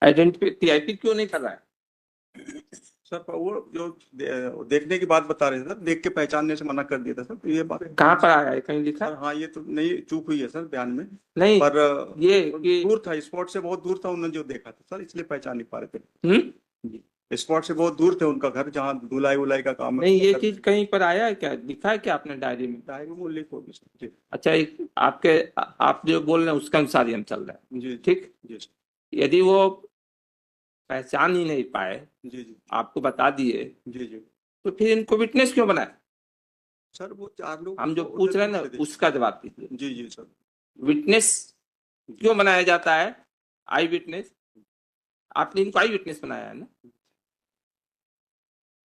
Identity TIP क्यों नहीं कर रहा है? सर वो जो देखने की बात बता रहे थे सर, देख के पहचानने से मना कर दिया था सर, तो ये बात कहाँ पर आया है, कहीं लिखा? सर हाँ, ये तो नहीं, चूक हुई है सर बयान में। नहीं, पर ये कि दूर था, स्पॉट से बहुत दूर था, उन्होंने जो देखा था सर, इसलिए पहचान नहीं पा रहे थे। हम्म, स्पॉट से बहुत दूर थे उनका घर, जहाँ धुलाई उलाई का काम है। नहीं ये चीज कहीं पर आया है क्या, लिखा है क्या आपने डायरी में? डायरी में लिख होगी सर जी। अच्छा, एक आपके आप जो बोल रहे हैं उसके अनुसार ही हम चल रहे हैं। जी ठीक, जी यदि वो पहचान ही नहीं पाए, जी जी आपको बता दिए, जी जी तो फिर इनको विटनेस क्यों बनाए? सर, वो 4 लोग हम जो पूछ उधर रहे हैं ना पीछे थे। उसका जवाब दीजिए। जी जी सर। विटनेस क्यों बनाया जाता है? आई विटनेस, आपने इनको आई विटनेस बनाया है ना?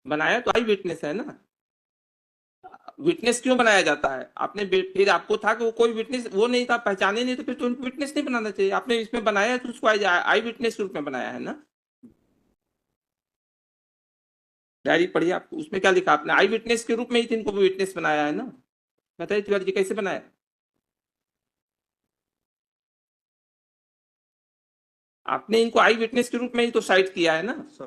बनाया तो आई विटनेस है ना? विटनेस क्यों बनाया जाता है? आपने फिर आपको था कि वो कोई विटनेस वो नहीं था, पहचाने नहीं, तो फिर तो उनको विटनेस नहीं बनाना चाहिए। आपने इसमें बनाया है तो उसको आई विटनेस के रूप में बनाया है ना? डायरी पढ़िए, आप उसमें क्या लिखा आपने? आई विटनेस के रूप में ही तो इनको विटनेस बनाया है ना? बताइए तिवारी जी, कैसे बनाया? आपने इनको आई विटनेस के रूप में ही तो साइट किया है ना, सर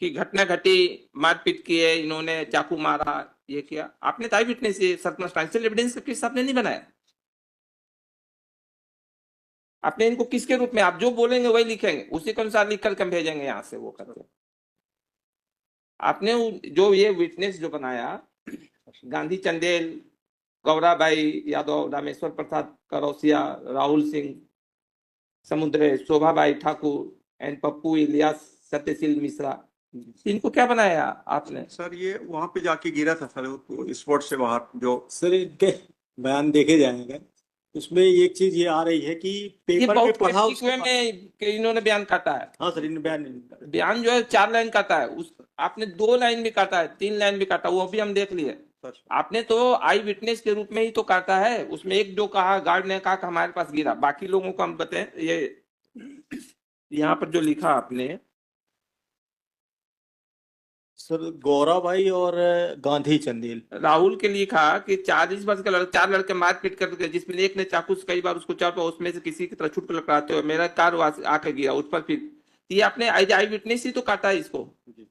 कि घटना घटी, मारपीट किए इन्होंने, चाकू मारा, ये किया। आपने तो आई विटनेस, ये सर्कमस्टेंशियल एविडेंस का केस आपने नहीं बनाया। आपने इनको किसके रूप में, आप जो बोलेंगे वही लिखेंगे, उसी के अनुसार लिख करके हम भेजेंगे यहाँ से वो करके। आपने जो ये विटनेस जो बनाया, गांधी चंदेल, गौराबाई यादव, रामेश्वर प्रसाद करौसिया, राहुल सिंह समुद्रे, शोभाबाई ठाकुर एंड पप्पू इलियास, सत्यशील मिश्रा, इनको क्या बनाया आपने? सर ये वहां पे जाके गिरा था सर, स्पॉट से बाहर जो। सर इनके बयान देखे जाएंगे, उसमें एक चीज ये आ रही है कि ये पेपर में बहुत पढ़ा क्रिप्टिक उसके वे बाद। में कि इन्होंने बयान काटा है। हाँ सर, इन बयान नहीं निकाला। बयान जो है 4 लाइन काटा है, उस आपने 2 लाइन भी काटा है, 3 लाइन भी काटा, वो भी हम देख लिए। सर आपने तो आई विटनेस के रूप में ही तो काटा है। उसमें एक जो कहा, गार्ड ने कहा कि हमारे पास गिरा, बाकी लोगों को हम बताएं। ये यहाँ पर जो लिखा आपने, सर गौराबाई और गांधी चंदेल। राहुल के लिए कहा कि 40 वर्ष का लड़का, 4 लड़के मारपीट करके, जिसमें एक ने चाकू से कई बार उसको चार, उसमें से किसी की तरह छुट कर लटकाते हुए मेरा कार आके गिरा उस पर। फिर ये आपने आई विटनेस ही तो काटा है इसको। जी,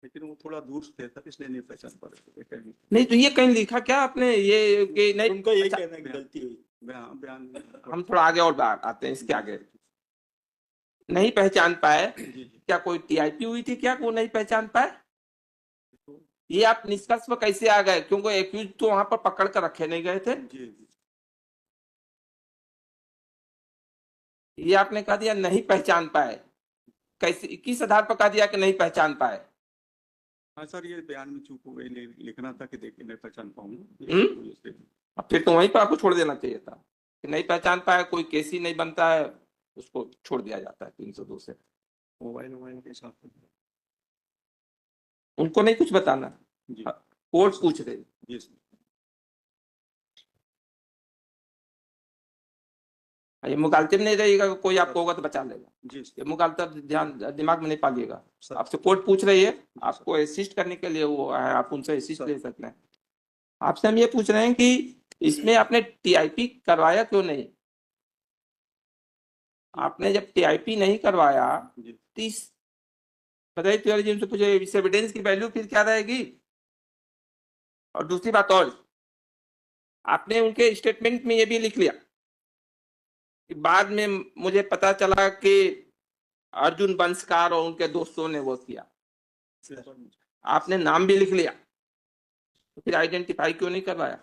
लेकिन वो थोड़ा दूर थे सर, इसलिए नहीं पहचान पा रहे थे। नहीं तो ये कहीं लिखा क्या आपने ये कि नहीं? उनका यही अच्छा, कहना है कि गलती हुई। बयान हम थोड़ा आगे और आते हैं इसके आगे। नहीं पहचान पाए, जी क्या कोई टीआईपी हुई थी क्या, वो नहीं पहचान पाए? ये आप निष्कर्ष पर कैसे आ गए? क्योंकि एक्यूज तो वहां पर पकड़ कर रखे नहीं गए थे। जी जी ये आपने कह दिया नहीं पहचान पाए, कैसे, किस आधार पर कह दिया कि नहीं पहचान पाए? हाँ सर, ये बयान में चूक हो गई, लिखना था कि देखिए नहीं पहचान हम्म? पाऊंगा। अब फिर तो वहीं पर आपको छोड़ देना चाहिए था कि नहीं पहचान पाया, कोई केस ही नहीं बनता है, उसको छोड़ दिया जाता है 302 से। मोबाइल के साथ। उनको नहीं कुछ बताना। जी कोर्ट पूछ रही, जी सर। ये मुगालते में नहीं रहेगा, कोई आपको होगा तो बचा लेगा। जी ये मुगालता ध्यान दिमाग में नहीं पालिएगा। सर। आपसे कोर्ट पूछ रही है, आपको असिस्ट करने के लिए वो है, आप उनसे असिस्ट ले सकते हैं। आपसे हम ये पूछ रहे हैं कि इसमें आपने टीआईपी करवाया क्यों नहीं? आपने जब टीआईपी नहीं करवाया, जी तो इस बताइए तिवारी जी, उनसे पूछे इस एविडेंस की वैल्यू फिर क्या रहेगी? और दूसरी बात और, आपने उनके स्टेटमेंट में ये भी लिख लिया कि बाद में मुझे पता चला कि अर्जुन बंसकार और उनके दोस्तों ने वो किया। आपने नाम भी लिख लिया, तो फिर आइडेंटिफाई क्यों नहीं करवाया?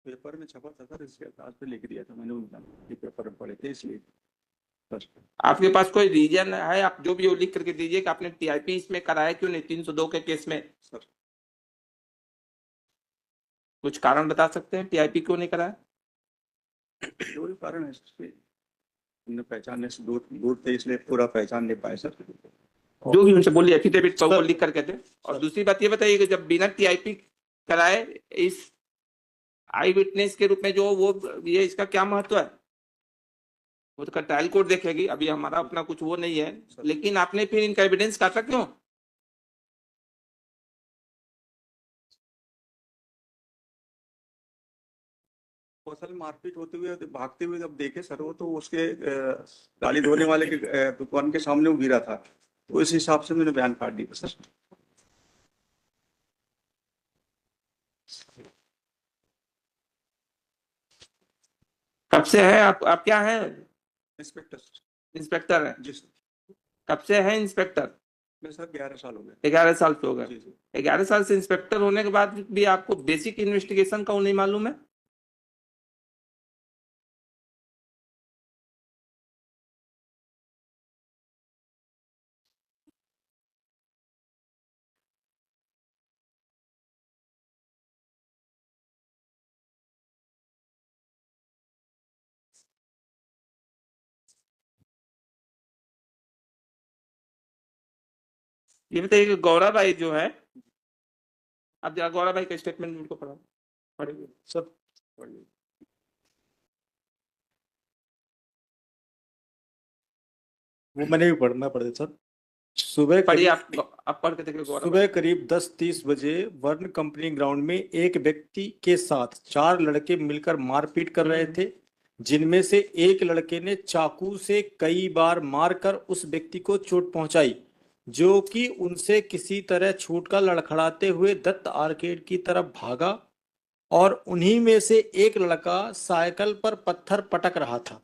पेपर में छपा था सर, इसके आधार पे लिख दिया था मैंने, उनका पेपर में पढ़े थे इसलिए। आपके पास कोई रीजन है? आप जो भी वो लिख करके दीजिए कि आपने टीआईपी इसमें कराया क्यों नहीं 302 के केस में? सर कुछ कारण बता सकते हैं टीआईपी क्यों नहीं कराया? जो भी कारण है उन्हें पहचानने से दूर दूर थे, इसलिए पूरा पहचान नहीं पाए सर। जो भी उनसे बोलिए, एफिडेविट पर सर, लिख करके दे। और दूसरी बात ये बताइए कि जब बिना टीआईपी कराए इस आई विटनेस के रूप में जो वो, ये इसका क्या महत्व है? वो तो ट्रायल कोर्ट देखेगी, अभी हमारा अपना कुछ वो नहीं है। लेकिन आपने फिर इनका एविडेंस काटा क्यों? असल में मारपीट होते हुए भागते हुए जब देखे सर, वो तो उसके गाड़ी धोने वाले के दुकान के सामने वो गिरा था, तो इस हिसाब से मैंने बयान काट दिया सर। कब से है आप क्या है? इंस्पेक्टर। इंस्पेक्टर है? जी सर। कब से है इंस्पेक्टर? मैं सर 11 साल हो गए। 11 साल से हो जी गए? जी। 11 साल से इंस्पेक्टर होने के बाद भी आपको बेसिक इन्वेस्टिगेशन का वो नहीं मालूम है? ये बताइए कि गौरा भाई जो है, अब जरा गौरा भाई का स्टेटमेंट उनको पढ़ाओ। पढ़िए सर पढ़िए। वो मैंने भी पढ़ना पड़े सर। सुबह पढ़िए, करीब आप पढ़ के देखिए गौरा सुबह भाई। करीब 10:30 बजे वर्ण कंपनी ग्राउंड में एक व्यक्ति के साथ 4 लड़के मिलकर मारपीट कर रहे थे, जिनमें से एक लड़के ने चाकू से कई बार मारकर उस व्यक्ति को चोट पहुंचाई, जो कि उनसे किसी तरह छूटकर लड़खड़ाते हुए दत्त आर्केड की तरफ भागा और उन्हीं में से एक लड़का साइकिल पर पत्थर पटक रहा था।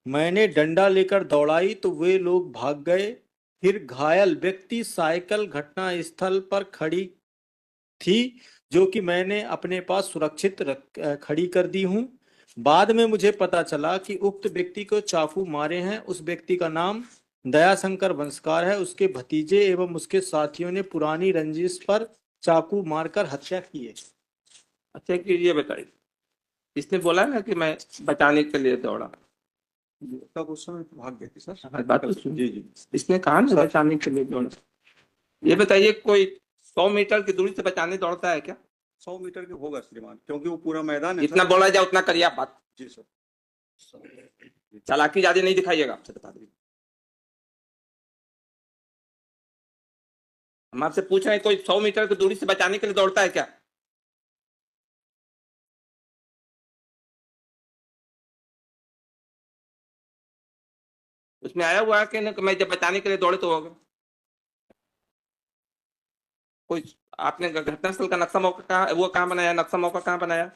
मैंने डंडा लेकर दौड़ाई तो वे लोग भाग गए। फिर घायल व्यक्ति साइकिल घटना स्थल पर खड़ी थी, जो कि मैंने अपने पास सुरक्षित खड़ी कर दी हूं। बाद में मुझे पता चला कि उक्त व्यक्ति को चाकू मारे हैं उस व्यक्ति का नाम दयाशंकर वंशकार है। उसके भतीजे एवं उसके साथियों ने पुरानी रंजिश पर चाकू मारकर हत्या की है। अच्छा, कि ये बताइए, इसने बोला ना कि मैं बचाने के लिए दौड़ा? तब उस समय तो भाग गए थे सर। हाँ, बात तो सुनिए। जी जी। इसने कहा ना बचाने के लिए दौड़ा। ये बताइए, कोई 100 मीटर की दूरी से बचाने दौड़ता है क्या? 100 मीटर के होगा श्रीमान, क्योंकि वो पूरा मैदान है जितना सर। बोला जाए उतना करिए आप बात। जी सर। चालाकी ज्यादा नहीं दिखाइएगा, आपसे बता दें। हम आपसे पूछ रहे हैं, कोई 100 मीटर की दूरी से बचाने के लिए दौड़ता है क्या? उसमें आया हुआ है कि ना कि मैं जब बचाने के लिए दौड़े तो हो गया? कोई आपने घटनास्थल का नक्शा मौका कहाँ, वो कहाँ बनाया, नक्शा मौका कहाँ बनाया?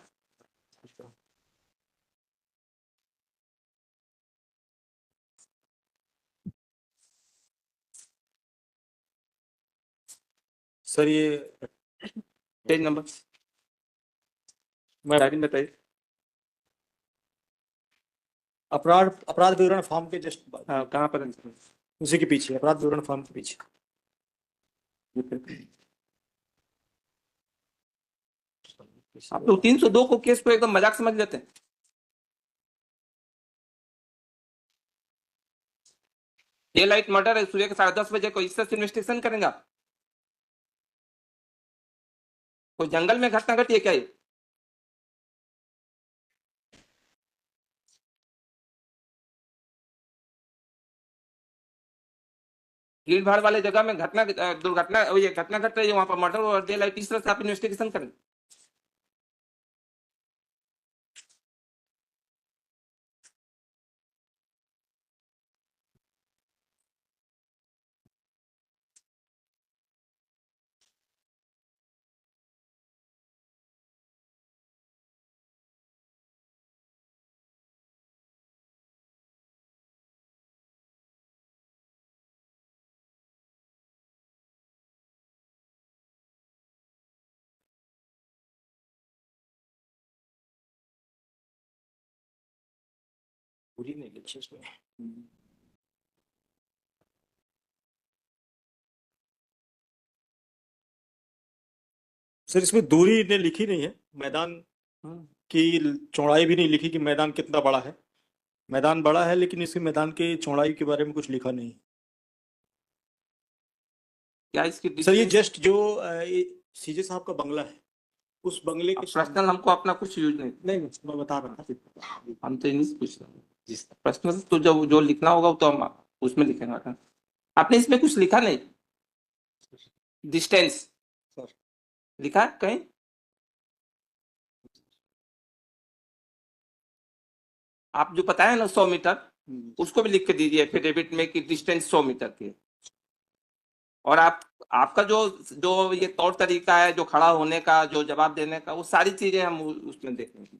सर ये पेज नंबर मैं डायरी में बताइए। अपराध अपराध विवरण फॉर्म के जस्ट हाँ, कहाँ पर है? उसी के पीछे, अपराध विवरण फॉर्म के पीछे। आप लोग 302 को केस को एकदम मजाक समझ लेते हैं। ये लाइट मर्डर है, सुबह के 10:30 बजे को इससे इन्वेस्टिगेशन करेंगे आप? कोई जंगल में घटना घटी है क्या ये? भीड़ भाड़ वाले जगह में घटना दुर्घटना ये घटना घट रही है, वहां पर मर्डर और डे लाइट, इस तरह से आप इन्वेस्टिगेशन करें? पूरी नहीं लिखी इसमें। सर इसमें दूरी ने लिखी नहीं है, मैदान की चौड़ाई भी नहीं लिखी कि मैदान कितना बड़ा है। मैदान बड़ा है लेकिन इसके मैदान की चौड़ाई के बारे में कुछ लिखा नहीं। क्या इसकी सर ये distance? जस्ट जो सीजे साहब का बंगला है, उस बंगले के पर्सनल हमको अपना कुछ यूज नहीं। नहीं मैं बता रहा था। हम तो नहीं पूछ रहे हैं पर्सनल, तो जो लिखना होगा वो तो हम उसमें लिखेंगे। आपने इसमें कुछ लिखा नहीं? डिस्टेंस लिखा है कहीं? आप जो बताए ना 100 मीटर, उसको भी लिख के दीजिए एफिडेविट में कि डिस्टेंस 100 मीटर की है। और आपका जो जो ये तौर तरीका है, जो खड़ा होने का, जो जवाब देने का, वो सारी चीजें हम उसमें देखेंगे।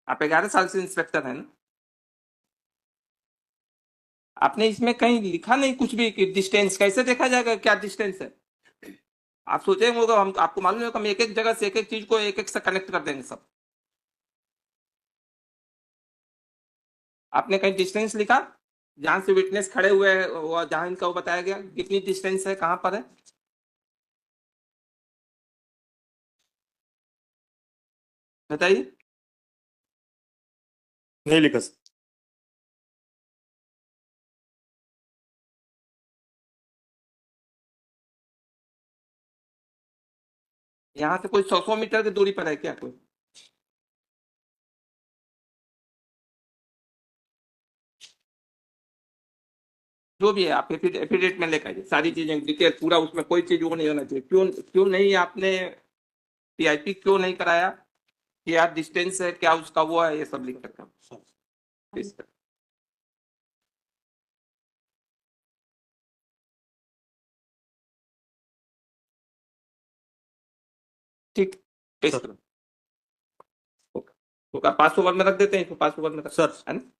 आप 11 साल से इंस्पेक्टर हैं ना? आपने इसमें कहीं लिखा नहीं कुछ भी कि डिस्टेंस कैसे देखा जाएगा, क्या डिस्टेंस है? आप सोचे होगा, हम आपको मालूम है कि हम एक एक जगह से एक एक चीज को एक एक से कनेक्ट कर देंगे सब। आपने कहीं डिस्टेंस लिखा जहां से विटनेस खड़े हुए हैं, वो जहां इनका वो बताया गया कितनी डिस्टेंस है, कहां पर है? बताइए। नहीं लिखा सर। यहाँ से कोई 100 मीटर की दूरी पर है क्या कोई? जो भी है आप एफिडेविट में लेकर आइए सारी चीजें डिटेल पूरा, उसमें कोई चीज वो नहीं होना चाहिए। क्यों क्यों नहीं आपने टीआईपी क्यों नहीं कराया, कि यार डिस्टेंस है क्या उसका वो है, ये सब लिख कर इस- ठीक, पेश सर। करो। ओके, तो 5 ओवर में रख देते हैं इसको, 5 ओवर में रख, सर। है ना?